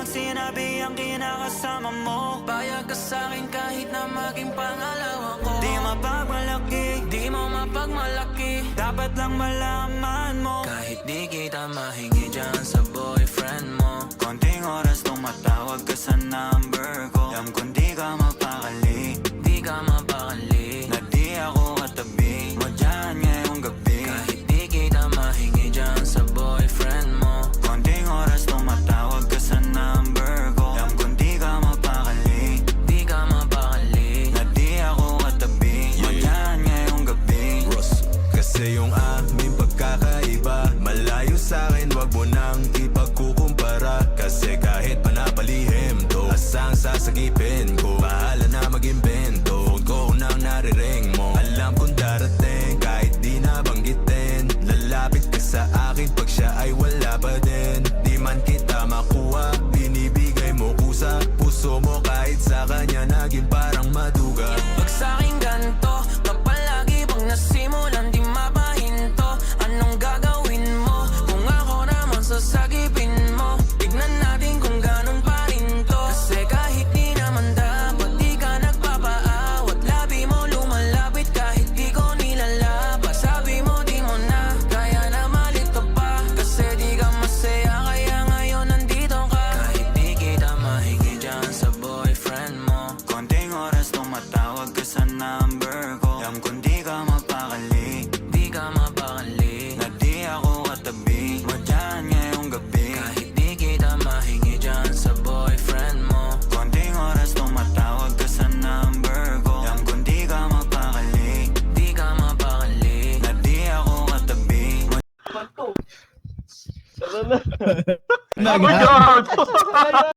sinabi ang kinakasama mo. Bayag ka sa'kin kahit na maging pangalawa ko. Di mapagmalaki, Di mo mapagmalaki, dapat lang malaman mo. kahit di kita mahingi dyan sa boyfriend mo. Konting oras tumatawag ka sa number ko. Alam kong di ka mapakali, Di ka mapakali, na di ako katabi mo dyan ngayong gabi. kahit di kita mahingi dyan sa boyfriend mo. Konting oras tumatawag ka sa number ko. Alam kong di ka mapakali, Di ka mapakali, na di ako katabi mo dyan ngayong gabi. Kasi yung aming pagkakaiba malayo sa'kin, wag mo nang ipagkukumpara. Kasi kahit panapalihim to, asang sasagipin ko, bahala na mag-invento. Phone ko nang nariring mo, alam kong darating kahit di nabanggitin. Lalapit ka sa akin pag siya ay wala pa din. Di man kita makuha, binibigay mo kusa. Puso mo kahit sa kanya naging parang maduga. pag sa'kin ganto, kapalagi pag nasimulan di mapahinto. Anong gagawin mo kung ako naman sasagipin mo? Tignan natin kung ganun pa rin to. Kasi kahit di naman dapat di ka nagpapaawat. Labi mo lumalapit kahit di ko nilalaba. Sabi mo di mo na kaya na malito pa. Kasi di ka masaya kaya ngayon nandito ka. Kahit di kita mahingi dyan sa boyfriend mo. Konting oras tumatawag ka sa number ko. Alam kong di ka mapakali, Di ka mapakali, na di ako katabi mo dyan ngayong gabi. kahit di kita mahingi dyan sa boyfriend mo. Konting oras tumatawag ka sa number ko. Alam kong di ka mapakali, Di ka mapakali, na di ako katabi mo. Tara na.